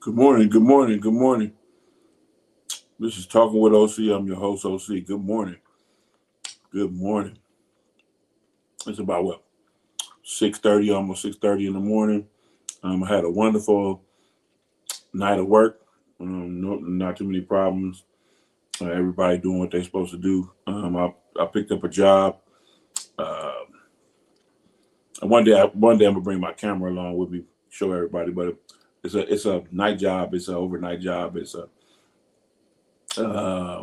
Good morning, good morning, good morning. This is Talking with OC. I'm your host, OC. Good morning, good morning. It's about what, 6:30, almost 6:30 in the morning. I had a wonderful night of work. Not too many problems. Everybody doing what they're supposed to do. I picked up a job. Uh, one day I'm gonna bring my camera along with me, show everybody. But it's a night job. It's an overnight job. It's a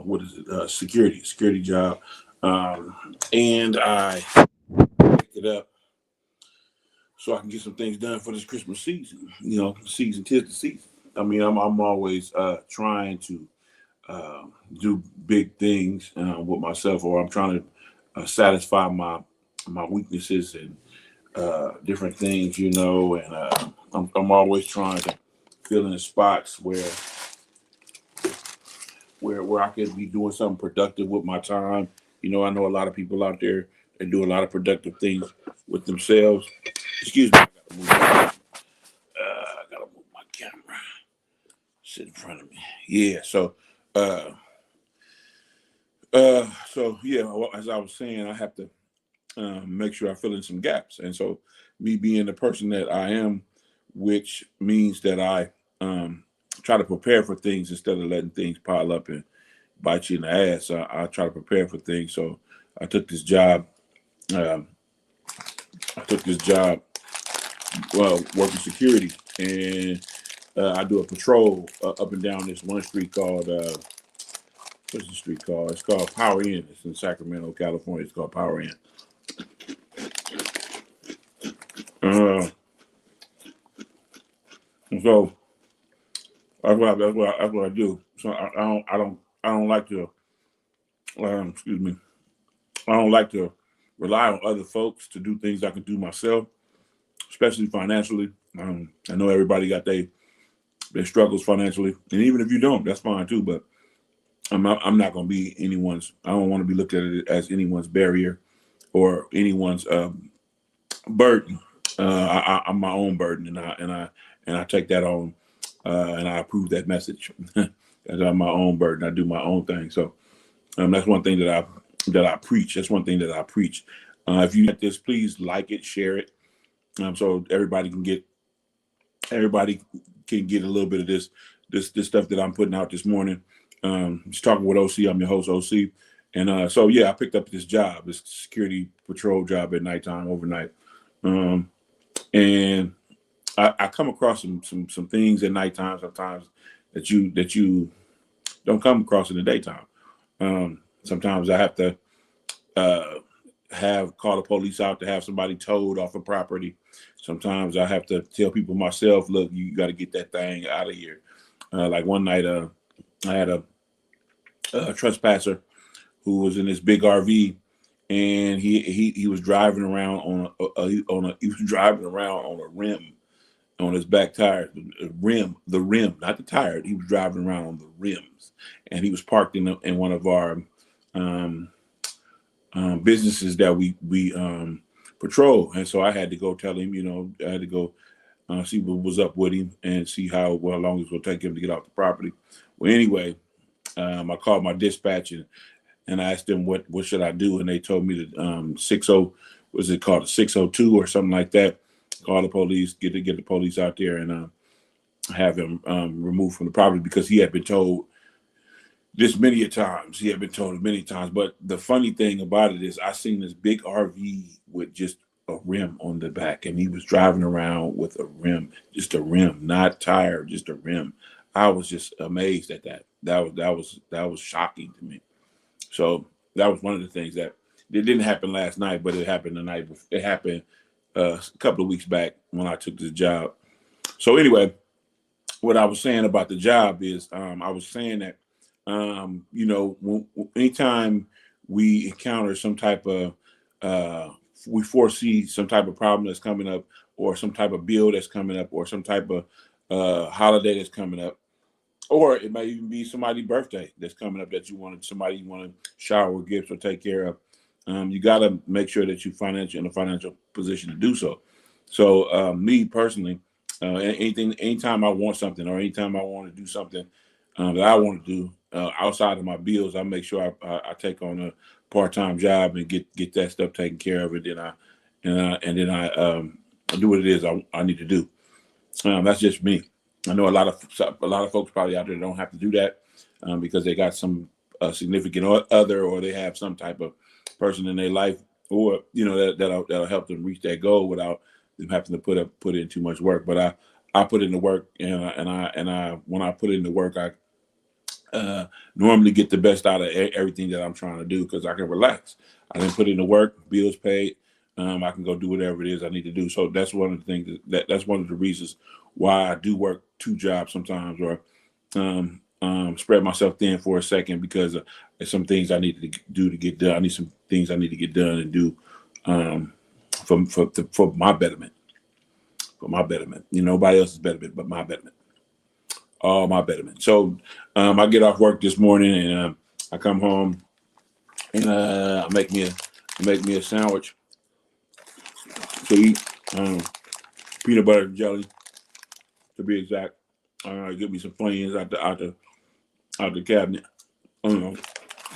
what is it? Security job. And I picked it up so I can get some things done for this Christmas season. Season, 'tis the season. I mean, I'm always trying to do big things with myself, or I'm trying to satisfy my weaknesses and different things, and I'm always trying to fill in spots where I could be doing something productive with my time. I know a lot of people out there that do a lot of productive things with themselves. Excuse me, I gotta move my camera. Sit in front of me. Yeah. Uh, as I was saying, I have to make sure I fill in some gaps, and so me being the person that I am, which means that I try to prepare for things instead of letting things pile up and bite you in the ass. I try to prepare for things. So I took this job. Um, I took this job, well, working security, and I do a patrol up and down this one street called what's the street called? It's called Power Inn. It's in Sacramento, California. It's called Power Inn. Uh, and so that's what I do. So I don't like to excuse me. I don't like to rely on other folks to do things I can do myself, especially financially. I know everybody got their struggles financially, and even if you don't, that's fine too. But I'm not going to be anyone's. I don't want to be looked at it as anyone's barrier or anyone's burden. I'm my own burden, and I take that on, and I approve that message. As I'm my own burden, I do my own thing. So that's one thing that I preach. That's one thing that I preach. If you like this, please like it, share it, so everybody can get a little bit of this stuff that I'm putting out this morning. Just talking with OC. I'm your host, OC, and so yeah, I picked up this job, this security patrol job at nighttime, overnight, and I come across some things at nighttime sometimes that you don't come across in the daytime. Sometimes I have to uh, call the police out to have somebody towed off a property. Sometimes I have to tell people myself, look, you got to get that thing out of here. Like one night, I had a trespasser who was in this big RV, and he was driving around he was driving around on a rim on his back tire, the rim, not the tire. He was driving around on the rims, and he was parked in one of our um, businesses that we patrol. And so I had to go tell him, I had to go see what was up with him and see how long it's going to take him to get off the property. Well, anyway, I called my dispatch and I asked them what should I do, and they told me that 60 was it called a 602 or something like that. Call the police, get the police out there and have him removed from the property because he had been told this many a times. He had been told it many times. But the funny thing about it is I seen this big RV with just a rim on the back, and he was driving around with a rim, just a rim, not tire, just a rim. I was just amazed at that. That was shocking to me. So that was one of the things that it didn't happen last night, but it happened the night before. It happened a couple of weeks back when I took this job. So anyway, what I was saying about the job is I was saying that anytime we encounter some type of we foresee some type of problem that's coming up, or some type of bill that's coming up, or some type of holiday that's coming up, or it might even be somebody's birthday that's coming up that you want to shower gifts or take care of. You got to make sure that you in a financial position to do so. So me personally, Anytime I want something, or anytime I want to do something that I want to do outside of my bills, I make sure I take on a part-time job and get that stuff taken care of. And then I do what it is I need to do. That's just me. I know a lot of folks probably out there don't have to do that because they got some significant other, or they have some type of person in their life, or that'll help them reach that goal without them having to put in too much work. But I put in the work, and when I put in the work, I normally get the best out of everything that I'm trying to do because I can relax. I can put in the work, bills paid. I can go do whatever it is I need to do. So that's one of the things that's one of the reasons why I do work two jobs sometimes, or spread myself thin for a second, because there's some things I need to do to get done. I need some things I need to get done and do for my betterment. For my betterment. Nobody else's betterment, but my betterment. All my betterment. So I get off work this morning, and I come home, and I make me a sandwich to eat. Peanut butter and jelly, to be exact. Get me some Funyuns out the cabinet.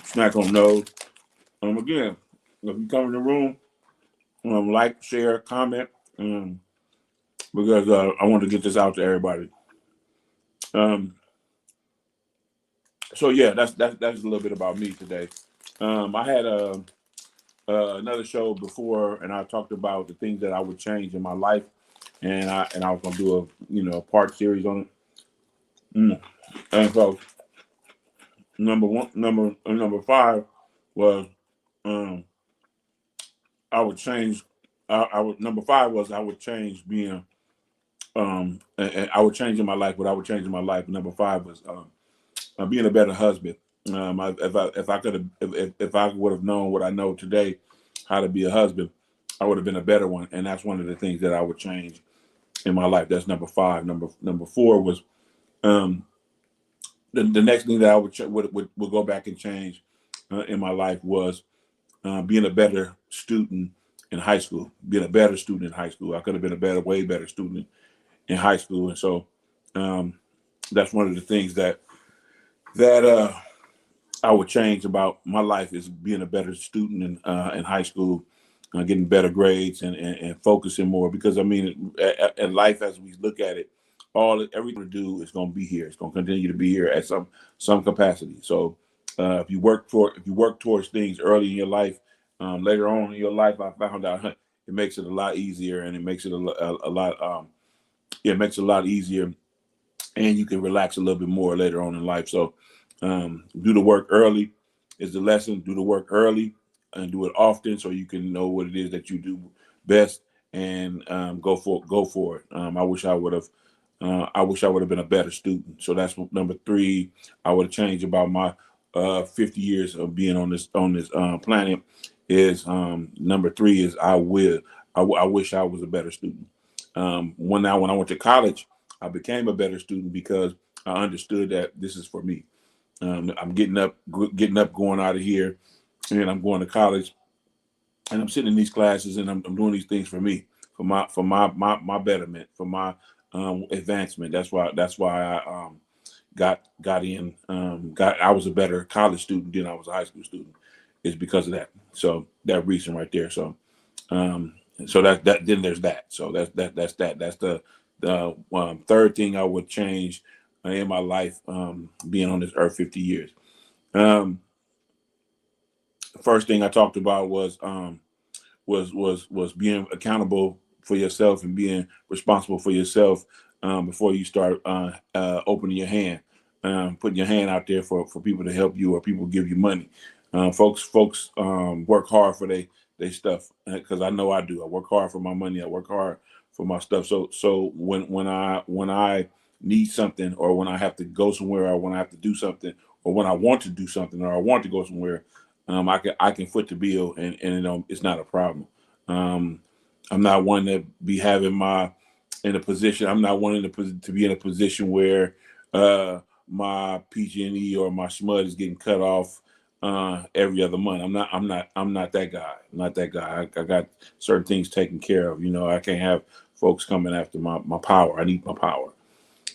Snack on those. Again, if you come in the room, like, share, comment, because I want to get this out to everybody. So yeah, that's a little bit about me today. I had another show before, and I talked about the things that I would change in my life, and I was gonna do a part series on it. And so number 5 was I would change. I would Number 5 was I would change being and I would change in my life. What I would change in my life. Number 5 was being a better husband. If I would have known what I know today, how to be a husband, I would have been a better one. And that's one of the things that I would change in my life. That's number 5. Number 4 was the next thing that I would go back and change in my life was being a better student in high school. Being a better student in high school. I could have been way better student in high school, and so that's one of the things that I would change about my life, is being a better student in high school, getting better grades, and focusing more. Because I mean, in life as we look at it, everything to do is going to be here. It's going to continue to be here at some capacity. So if you work towards things early in your life, later on in your life, I found out it makes it a lot easier, and it makes it a lot. It makes it a lot easier, and you can relax a little bit more later on in life. So do the work early is the lesson. Do the work early and do it often, so you can know what it is that you do best, and go for it. I wish I would have been a better student. So that's number 3. I would have changed about my 50 years of being on this planet. Is number 3 is I wish I was a better student. When I went to college, I became a better student because I understood that this is for me. I'm getting up, going out of here, and I'm going to college, and I'm sitting in these classes, and I'm doing these things for me, for my betterment, for my advancement. That's why I got in. I was a better college student than I was a high school student. It's because of that. So that reason right there. So so that then there's that. So that's that. That's the third thing I would change in my life, being on this earth 50 years. First thing I talked about was being accountable for yourself and being responsible for yourself before you start opening your hand, putting your hand out there for people to help you, or people give you money. Folks work hard for they stuff, because I know I do. I work hard for my money. I work hard for my stuff. So when I need something, or when I have to go somewhere, or when I have to do something, or when I want to do something, or I want to go somewhere, I can foot the bill, and it's not a problem. I'm not one to be in a position. I'm not wanting to be in a position where my PG&E or my SMUD is getting cut off every other month. I'm not that guy. I'm not that guy. I got certain things taken care of. I can't have folks coming after my power. I need my power.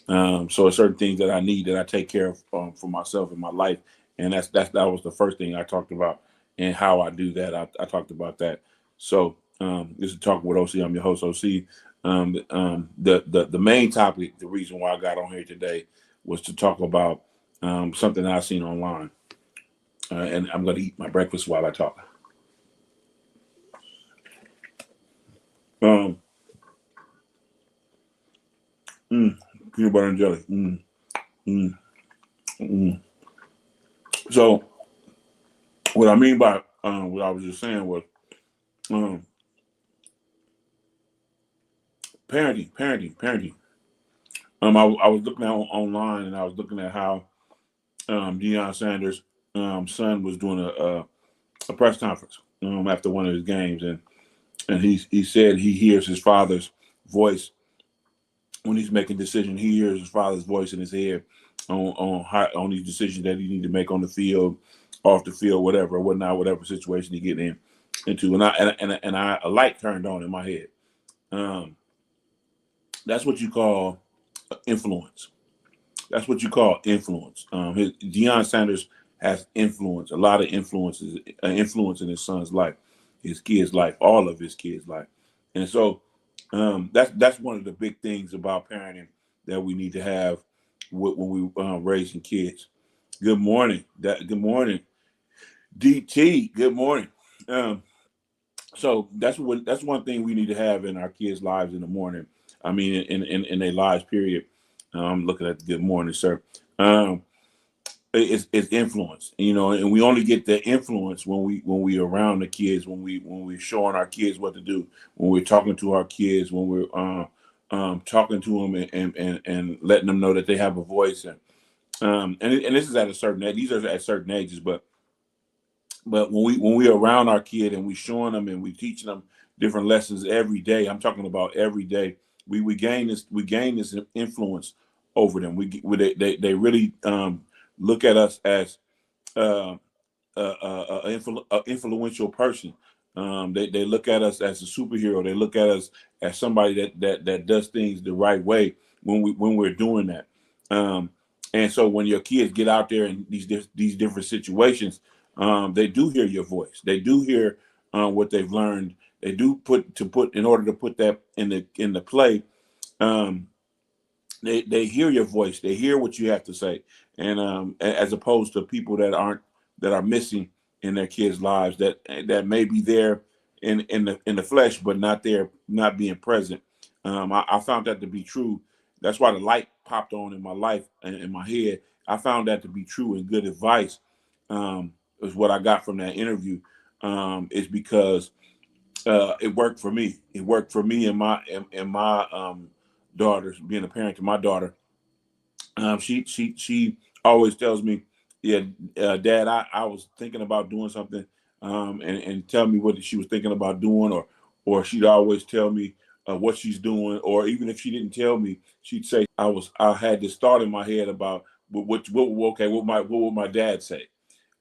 So it's certain things that I need that I take care of for myself in my life, and that was the first thing I talked about and how I do that. I talked about that. So this is Talking with OC. I'm your host, OC. The main topic, the reason why I got on here today, was to talk about something that I seen online, and I'm going to eat my breakfast while I talk. Um, Peanut butter and jelly. Mm, mm. So what I mean by what I was just saying was um, parenting. I was looking at online, and I was looking at how Deion Sanders' son was doing a press conference after one of his games, and he said he hears his father's voice when he's making decisions. He hears his father's voice in his head on these decisions that he need to make on the field, off the field, whatever, whatnot, whatever situation he get into. And a light turned on in my head. Um, that's what you call influence. That's what you call influence. Deion Sanders has influence, a lot of influence in his son's life, his kid's life, all of his kids' life, and so that's one of the big things about parenting that we need to have when we raising kids. Good morning. Good morning, DT. Good morning. Um, so that's one thing we need to have in our kids' lives in the morning. I mean, in their lives, period. I'm looking at the good morning, sir. Um, it's influence, and we only get the influence when we around the kids, when we're showing our kids what to do, when we're talking to our kids, when we're talking to them and letting them know that they have a voice, and this is at a certain age. These are at certain ages, but when we around our kid and we showing them and we teaching them different lessons every day, I'm talking about every day, we gain this influence over them. They really look at us as uh, influential person. They look at us as a superhero. They look at us as somebody that does things the right way when we're doing that. Um, and so when your kids get out there in these different situations, they do hear your voice. They do hear what they've learned. They do put in order to put that in the play. Um, they hear your voice. They hear what you have to say, and as opposed to people that are missing in their kids' lives, that may be there in the flesh, but not there, not being present. I found that to be true. That's why the light popped on in my life and in my head. I found that to be true and good advice. Is what I got from that interview. Is because it worked for me. It worked for me and my daughters. Being a parent to my daughter, she always tells me, "Yeah, Dad, I was thinking about doing something," and tell me what she was thinking about doing, or she'd always tell me what she's doing, or even if she didn't tell me, she'd say, I had this thought in my head about what would my dad say,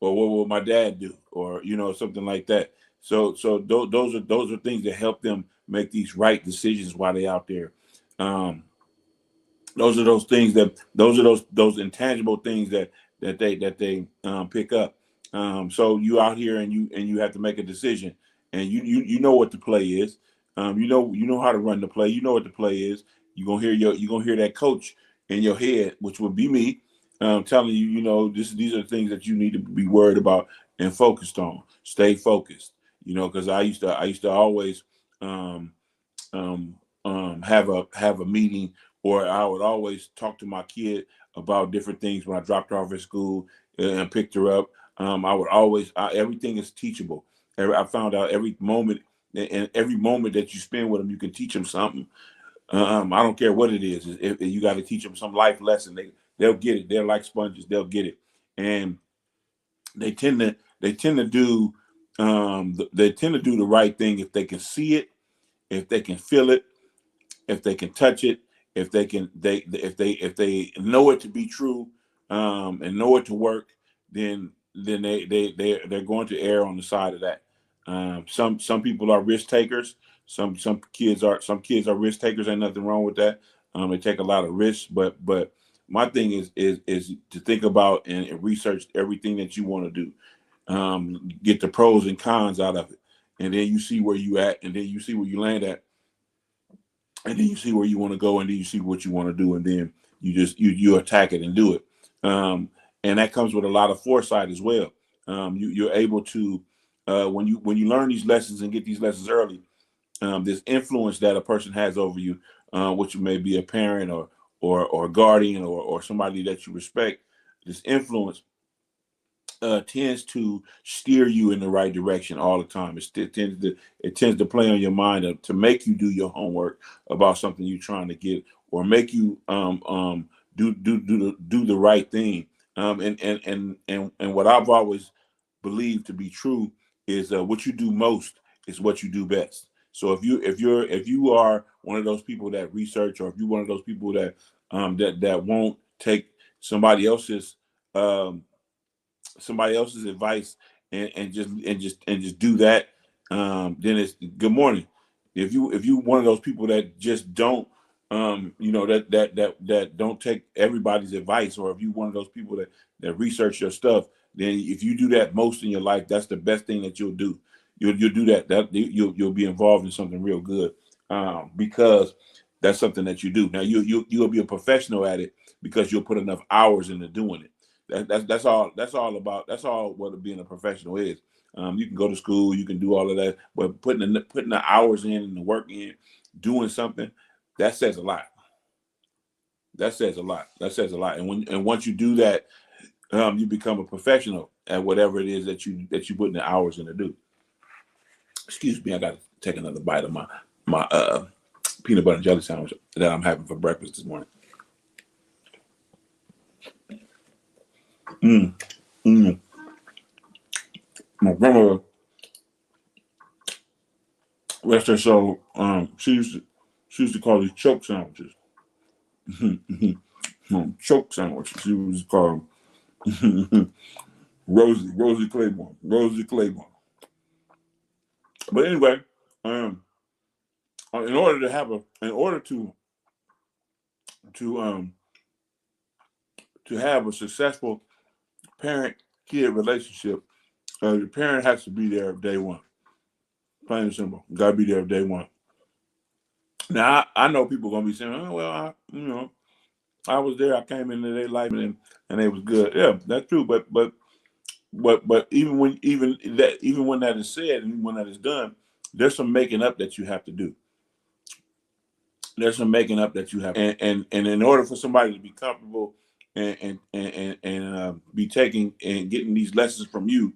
or what would my dad do, or something like that. So those are things that help them make these right decisions while they're out there. Um, those are those things those intangible things that they pick up. So you out here and you have to make a decision, and you know what the play is. You know how to run the play. You know what the play is. You're gonna hear that coach in your head, which would be me, telling you, these are the things that you need to be worried about and focused on. Stay focused. Because I used to always um, um, have a meeting, or I would always talk to my kid about different things when I dropped her off at school and picked her up. I would always everything is teachable. I found out every moment, and every moment that you spend with them, you can teach them something. I don't care what it is. If you got to teach them some life lesson, they'll get it. They're like sponges. They'll get it, and they tend to do they tend to do the right thing if they can see it, if they can feel it, if they can touch it, if they know it to be true, and know it to work, then then they're going to err on the side of that. Some people are risk takers. Some kids are risk takers. Ain't nothing wrong with that. They take a lot of risks, but my thing is to think about and research everything that you want to do. Get the pros and cons out of it, and then you see where you at, and then you see where you land at, and then you see where you want to go, and then you see what you want to do, and then you attack it and do it. Um, and that comes with a lot of foresight as well. You're able to when you learn these lessons and get these lessons early. This influence that a person has over you, which may be a parent or a guardian or somebody that you respect. This influence tends to steer you in the right direction all the time. It tends to play on your mind to make you do your homework about something you're trying to get, or make you do the right thing. And what I've always believed to be true is what you do most is what you do best. So if you are one of those people that research, or if you're one of those people that won't take somebody else's um, somebody else's advice and just do that, then it's good morning. If you one of those people that just don't that don't take everybody's advice, or if you one of those people that research your stuff, then if you do that most in your life, that's the best thing that you'll do. You'll do that you'll be involved in something real good, because that's something that you do. Now you'll be a professional at it because you'll put enough hours into doing it. That's all what being a professional is. You can go to school, you can do all of that, but putting the hours in and the work in, doing something, that says a lot. That says a lot. That says a lot. And once you do that, you become a professional at whatever it is that you put in the hours in to do. Excuse me, I got to take another bite of my peanut butter and jelly sandwich that I'm having for breakfast this morning. Mm, mm. My grandmother, rest her soul, she used to call these choke sandwiches. Choke sandwiches. She was called Rosie Claiborne. Rosie Claiborne. But anyway, um, in order to to have a successful parent-kid relationship, the parent has to be there day one. Plain and simple. Got to be there day one. Now I know people are gonna be saying, "Oh well, I was there. I came into their life and it was good." Yeah, that's true. But even when that is said and when that is done, there's some making up that you have to do. There's some making up that you have, and in order for somebody to be comfortable and be taking and getting these lessons from you,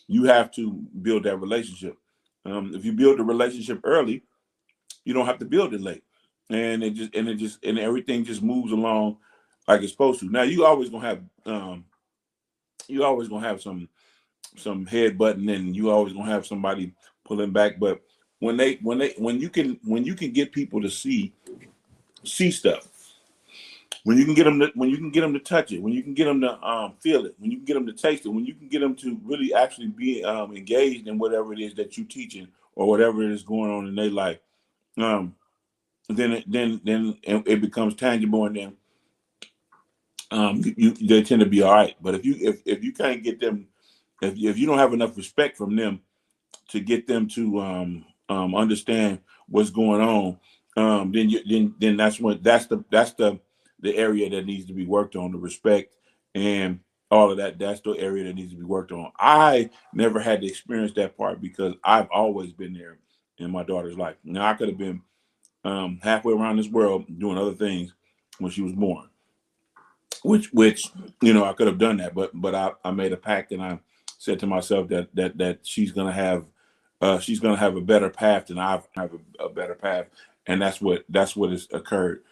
you have to build that relationship. If you build the relationship early, you don't have to build it late, and everything just moves along like it's supposed to. Now you always gonna have some headbutting, and you always gonna have somebody pulling back. But when you can get people to see stuff, when you can get them to touch it, when you can get them to feel it, when you can get them to taste it, when you can get them to really actually be engaged in whatever it is that you're teaching or whatever it is going on in their life, um, then it becomes tangible, and then they tend to be all right. But if you can't get them, if you don't have enough respect from them to get them to understand what's going on, then that's the area that needs to be worked on. The respect and all of that. That's the area that needs to be worked on. I never had to experience that part because I've always been there in my daughter's life. Now I could have been halfway around this world doing other things when she was born, which I could have done that, but I made a pact, and I said to myself that she's gonna have a better path than I've have a better path, and that's what has occurred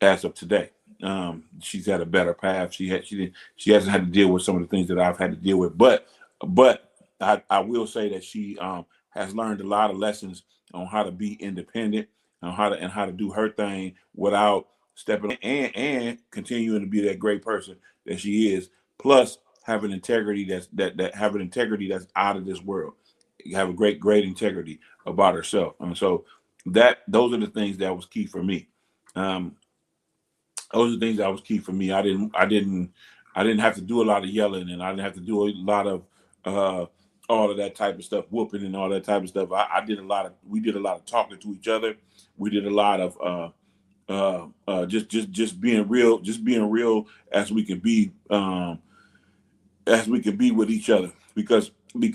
as of today. She's had a better path. She hasn't had to deal with some of the things that I've had to deal with, but I will say that she has learned a lot of lessons on how to be independent, on how to do her thing without stepping and continuing to be that great person that she is. Plus, have an integrity that have an integrity that's out of this world. You have a great integrity about herself, and so those are the things that was key for me. Um, those are the things that was key for me. I didn't have to do a lot of yelling, and I didn't have to do a lot of uh, all of that type of stuff, whooping and all that type of stuff. We did a lot of talking to each other. We did a lot of just being real as we can be, with each other, because we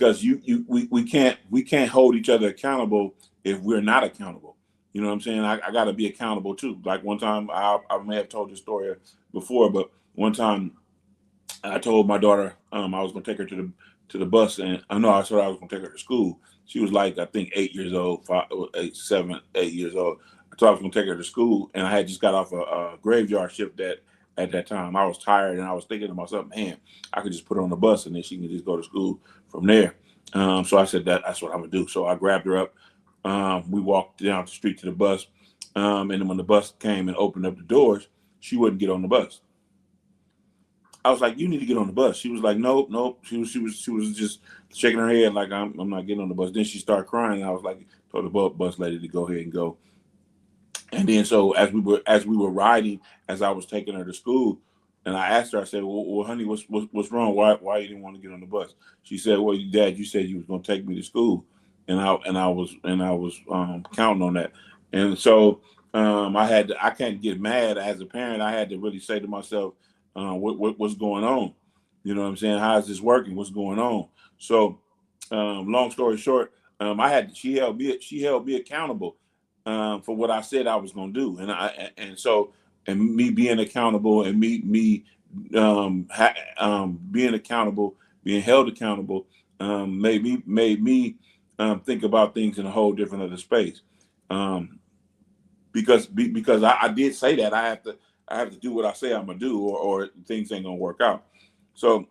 can't hold each other accountable if we're not accountable. You know what I'm saying? I got to be accountable too. Like one time, I may have told this story before, but one time I told my daughter I was going to take her to the bus, and I know I told her I was going to take her to school. She was like, I think 8 years old, 8 years old. I told her I was going to take her to school, and I had just got off a graveyard shift at that time. I was tired, and I was thinking to myself, man, I could just put her on the bus, and then she can just go to school from there. So I said that's what I'm gonna do. So I grabbed her up. We walked down the street to the bus, and then when the bus came and opened up the doors, she wouldn't get on the bus. I was like, "You need to get on the bus." She was like, "Nope, nope." She was just shaking her head like, "I'm not getting on the bus." Then she started crying. I was like, told the bus lady to go ahead and go. And then so as we were riding, as I was taking her to school, and I asked her, I said, "Well, honey, what's wrong? Why you didn't want to get on the bus?" She said, "Well, Dad, you said you was going to take me to school, and I was counting on that." And so I can't get mad as a parent. I had to really say to myself, what's going on? You know what I'm saying? How is this working? What's going on? So, long story short, she held me accountable for what I said I was going to do, and me being accountable, and me being accountable, being held accountable, made me think about things in a whole different other space. Um, because I did say that I have to do what I say I'm gonna do, or things ain't gonna work out. So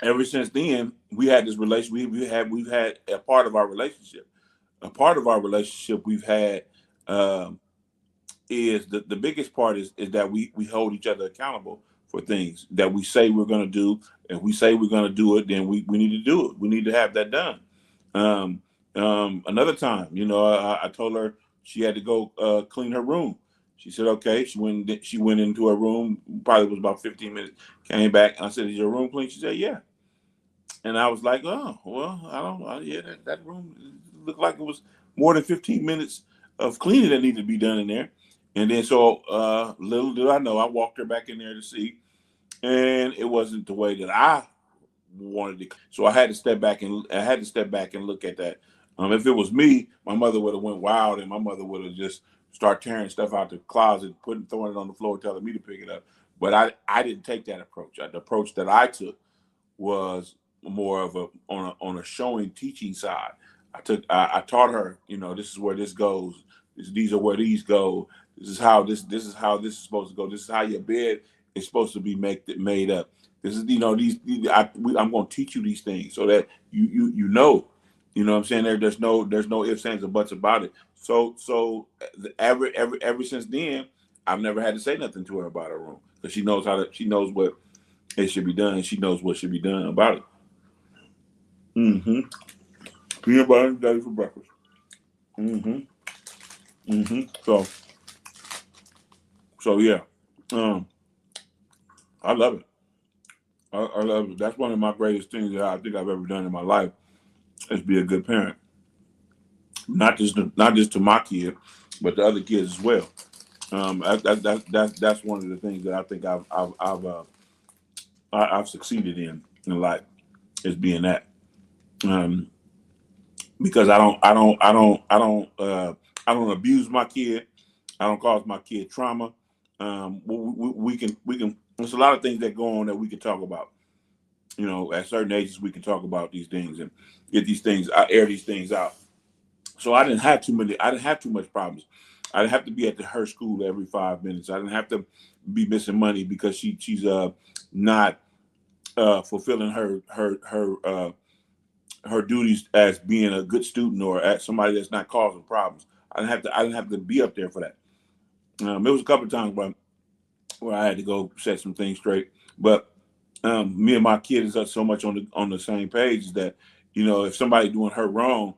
ever since then, we had this relation. We've had a part of our relationship. A part of our relationship we've had um, is the biggest part is that we hold each other accountable for things that we say we're going to do. If we say we're going to do it, then we need to do it. We need to have that done. Um, Another time, I told her she had to go clean her room. She said, okay. She went into her room, probably was about 15 minutes, came back, and I said, is your room clean? She said, yeah. And I was like, oh, well, I don't, yeah, that room looked like it was more than 15 minutes of cleaning that needed to be done in there. And then so little did I know, I walked her back in there to see, and it wasn't the way that I wanted to. So I had to step back and look at that. If it was me, my mother would have went wild, and my mother would have just start tearing stuff out the closet, throwing it on the floor, telling me to pick it up. But I didn't take that approach. The approach that I took was more of a showing teaching side. I taught her, this is where this goes. These are where these go. This is supposed to go. This is how your bed is supposed to be made up. This is I'm going to teach you these things so that you know. You know what I'm saying? There's no ifs, ands, or buts about it. So ever since then, I've never had to say nothing to her about her room, because she knows what it should be done, and she knows what should be done about it. Mm-hmm. Peanut butter and jelly for breakfast. Mm-hmm. Mm-hmm. So yeah. Um, I love it. I love it. That's one of my greatest things that I think I've ever done in my life, is be a good parent. Not just to my kid, but to other kids as well. That's one of the things that I think I've succeeded in life, is being that. Um, because I don't abuse my kid. I don't cause my kid trauma. We can. There's a lot of things that go on that we can talk about. At certain ages, we can talk about these things and get these things, air these things out. So I didn't have too many. I didn't have too much problems. I didn't have to be at her school every 5 minutes. I didn't have to be missing money because she's not fulfilling her duties as being a good student, or as somebody that's not causing problems. I didn't have to be up there for that. There was a couple of times where I had to go set some things straight, but Me and my kids are so much on the same page that, if somebody doing her wrong,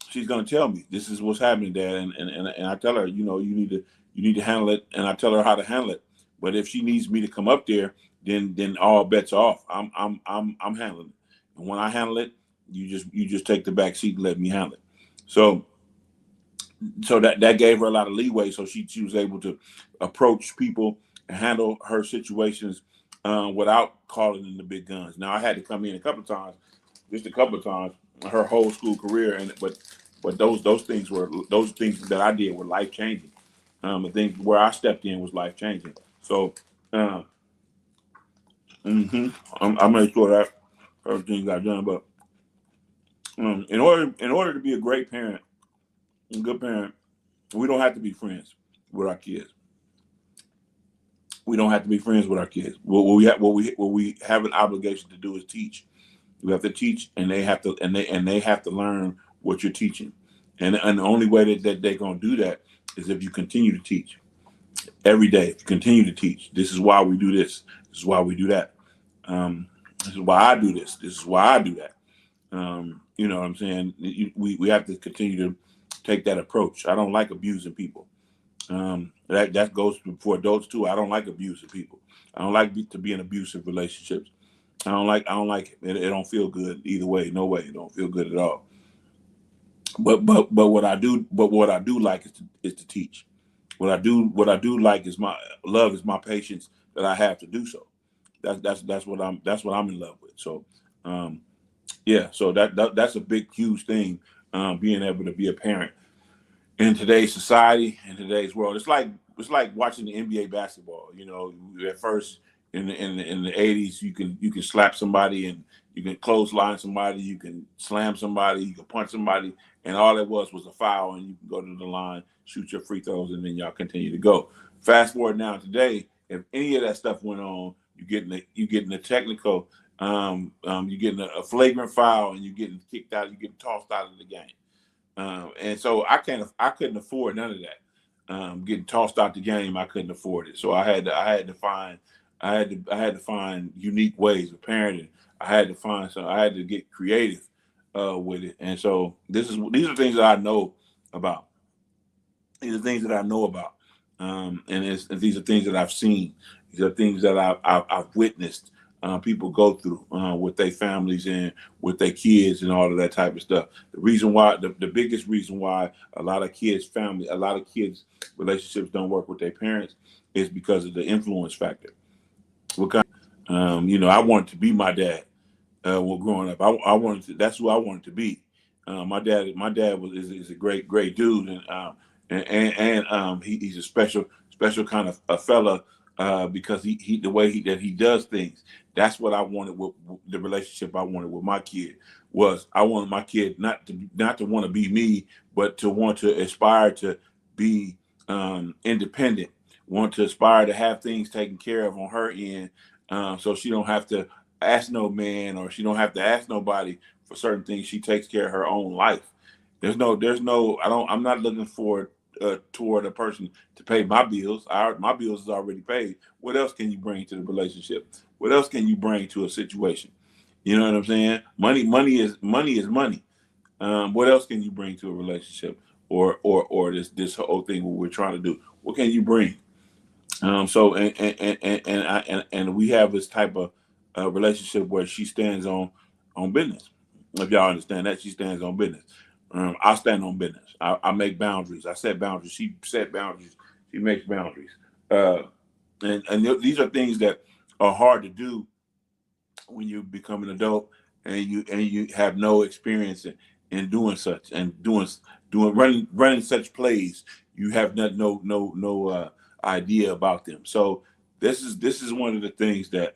she's gonna tell me this is what's happening, Dad, and I tell her, you need to handle it, and I tell her how to handle it. But if she needs me to come up there, then all bets are off. I'm handling it, and when I handle it, you just take the back seat and let me handle it. So that gave her a lot of leeway, so she was able to approach people and handle her situations without calling in the big guns. Now I had to come in a couple of times, just a couple of times, her whole school career, but those things that I did were life changing. I think where I stepped in was life changing. So uh, I made sure that everything got done. But in order to be a great parent, a good parent, we don't have to be friends with our kids. We don't have to be friends with our kids. What we have an obligation to do is teach. We have to teach, and they have to learn what you're teaching. And the only way that they're gonna do that is if you continue to teach every day. If you continue to teach, this is why we do this. This is why we do that. This is why I do this. This is why I do that. You know what I'm saying? We have to continue to take that approach. I don't like abusing people. That goes for adults too. I don't like abusing people. I don't like to be in abusive relationships. I don't like it. It don't feel good either way. No way. It don't feel good at all. But what I do like is to teach. What I do like is my patience that I have to do so. That's what I'm in love with. So um, yeah. So that's a big huge thing. Being able to be a parent in today's society, in today's world. It's like watching the NBA basketball. At first in the 80s, you can slap somebody and you can clothesline somebody, you can slam somebody, you can punch somebody, and all it was a foul, and you can go to the line, shoot your free throws, and then y'all continue to go. Fast forward now today, if any of that stuff went on, you getting a technical, you getting a flagrant foul, and you getting kicked out, you getting tossed out of the game. And so I couldn't afford none of that. Getting tossed out the game, I couldn't afford it. So I had to find unique ways of parenting. I had to get creative with it. And so these are things that I know about. These are things that I know about, and these are things that I've seen. These are things that I've witnessed people go through with their families and with their kids and all of that type of stuff. The biggest reason why a lot of kids relationships don't work with their parents is because of the influence factor. What kind? I wanted to be my dad when growing up. I wanted to. That's who I wanted to be. My dad is a great dude, and he's a special kind of a fella because he the way that he does things. That's what I wanted with the relationship I wanted with my kid. Was I wanted my kid not to want to be me, but to want to aspire to be independent, want to aspire to have things taken care of on her end, so she don't have to ask no man, or she don't have to ask nobody for certain things. She takes care of her own life. There's no. I'm not looking for toward a person to pay my bills. My bills is already paid. What else can you bring to the relationship? What else can you bring to a situation? You know what I'm saying? Money is money. What else can you bring to a relationship, or this whole thing what we're trying to do? What can you bring? So and we have this type of relationship where she stands on business. If y'all understand that, she stands on business. I stand on business. I make boundaries. I set boundaries. She set boundaries. She makes boundaries. Uh, these are things that are hard to do when you become an adult and you have no experience in doing such and doing running such plays. You have no idea about them. So this is one of the things that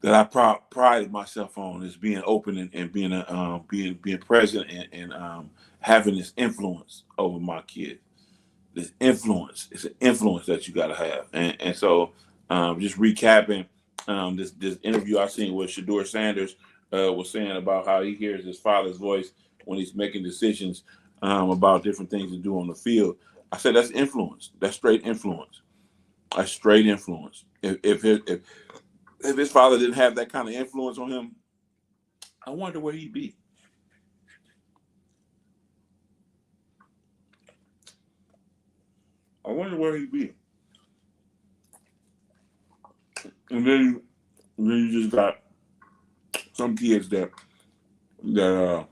I prided myself on, is being open and being being present and having this influence over my kids. This influence, it's an influence that you got to have. And so just recapping this interview I seen with Shedeur Sanders was saying about how he hears his father's voice when he's making decisions about different things to do on the field. I said that's influence. That's straight influence. That's straight influence. If if his father didn't have that kind of influence on him, I wonder where he'd be. I wonder where he'd be. And then you just got some kids that they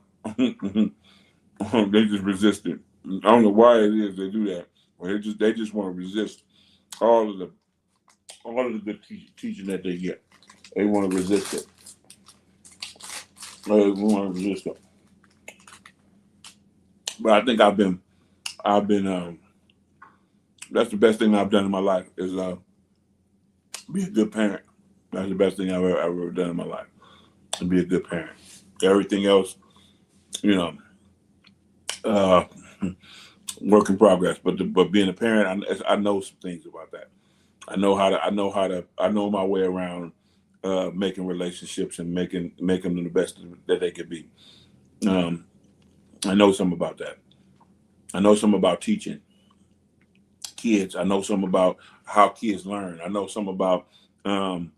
just resist it. I don't know why it is they do that, but they just want to resist all of the good teaching that they get. They want to resist it. They want to resist it. But I think I've been that's the best thing I've done in my life is be a good parent. That's the best thing I've ever done in my life, to be a good parent. Everything else, work in progress. But being a parent, I know some things about that. I know my way around making relationships and making them the best that they could be. I know some about that. I know some about teaching kids. I know some about how kids learn. I know some about what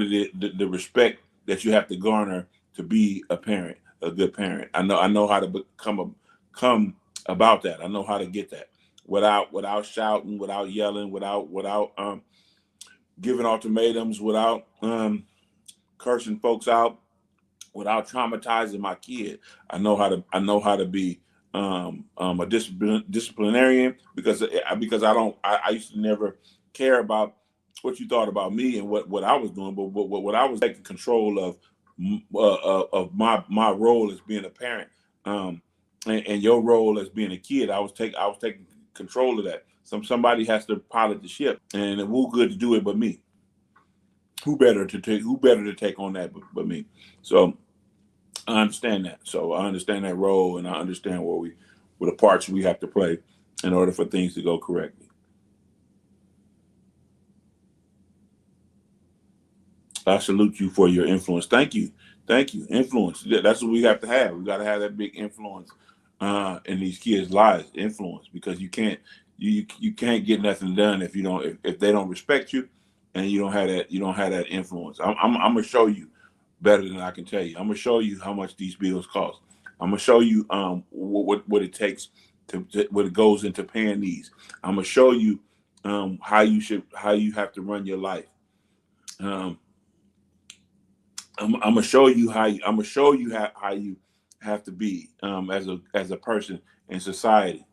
it is, the respect that you have to garner to be a parent, a good parent. I know how to come about that. I know how to get that without shouting, without yelling, without giving ultimatums, without cursing folks out, without traumatizing my kid. I know how to be a disciplinarian because I used to never care about what you thought about me and what I was doing, but what I was taking control of my role as being a parent, and your role as being a kid. I was taking control of that. Somebody has to pilot the ship, and who good to do it but me? Who better to take on that but me? So I understand that. So I understand that role, and I understand what the parts we have to play in order for things to go correctly. I salute you for your influence. Thank you. Influence. That's what we have to have. We got to have that big influence in these kids' lives. Influence, because you can't get nothing done if they don't respect you, and you don't have that influence. I'm gonna show you better than I can tell you. I'm gonna show you how much these bills cost. I'm gonna show you what it takes to what it goes into paying these. I'm gonna show you how you have to run your life. I'm gonna show you how you have to be as a person in society.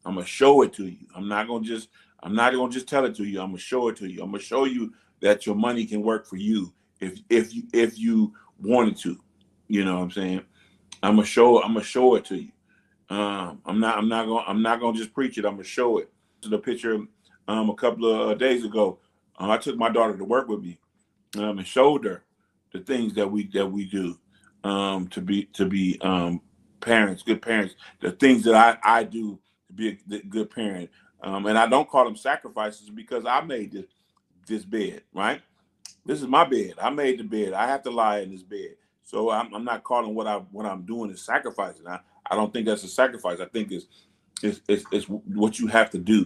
I'm gonna show it to you. I'm not gonna just tell it to you. I'm gonna show it to you. I'm gonna show you that your money can work for you if you wanted to. You know what I'm saying? I'm gonna show it to you. I'm not gonna just preach it. I'm gonna show it. The picture a couple of days ago, I took my daughter to work with me and showed her the things that we do to be parents, good parents. The things that I do to be a good parent, and I don't call them sacrifices because I made this bed, right? This is my bed. I made the bed. I have to lie in this bed. So I'm not calling what I'm doing is sacrificing. I don't think that's a sacrifice. I think it's what you have to do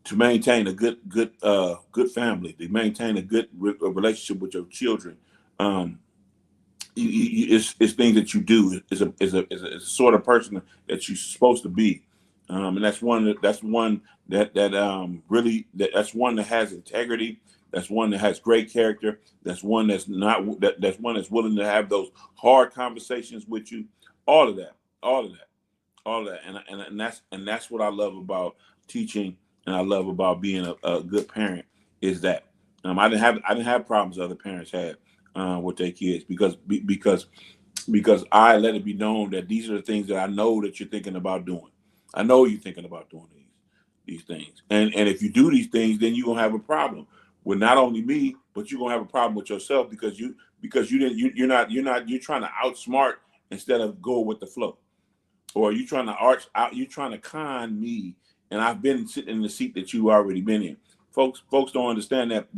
to maintain a good family, to maintain a good relationship with your children. It's things that you do. Is a sort of person that you're supposed to be, and that's one that's one that has integrity. That's one that has great character. That's one that's not that's one that's willing to have those hard conversations with you. All of that, all of that, all of that, and that's what I love about teaching, and I love about being a good parent is that I didn't have problems other parents had with their kids because I let it be known that these are the things that I know that you're thinking about doing. I know you're thinking about doing these things, and if you do these things, then you're gonna have a problem with not only me, but you're gonna have a problem with yourself because you're trying to outsmart instead of go with the flow, or you're trying to you're trying to con me, and I've been sitting in the seat that you already been in. Folks don't understand that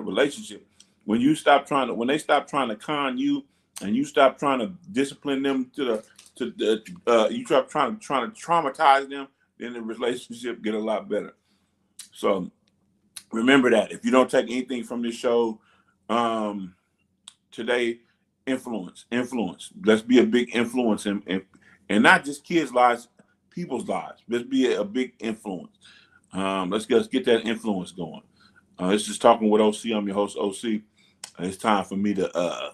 relationship. When they stop trying to con you, and you stop trying to discipline them you stop trying to traumatize them, then the relationship get a lot better. So remember that if you don't take anything from this show today, influence. Let's be a big influence and not just kids' lives, people's lives. Let's be a big influence. Let's get that influence going. This is Talking with OC. I'm your host, OC. It's time for me to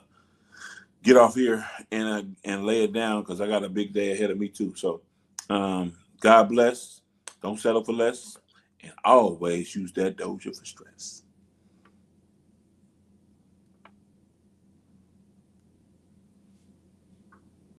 get off here and lay it down because I got a big day ahead of me too. So, God bless. Don't settle for less, and always use that Doja for stress.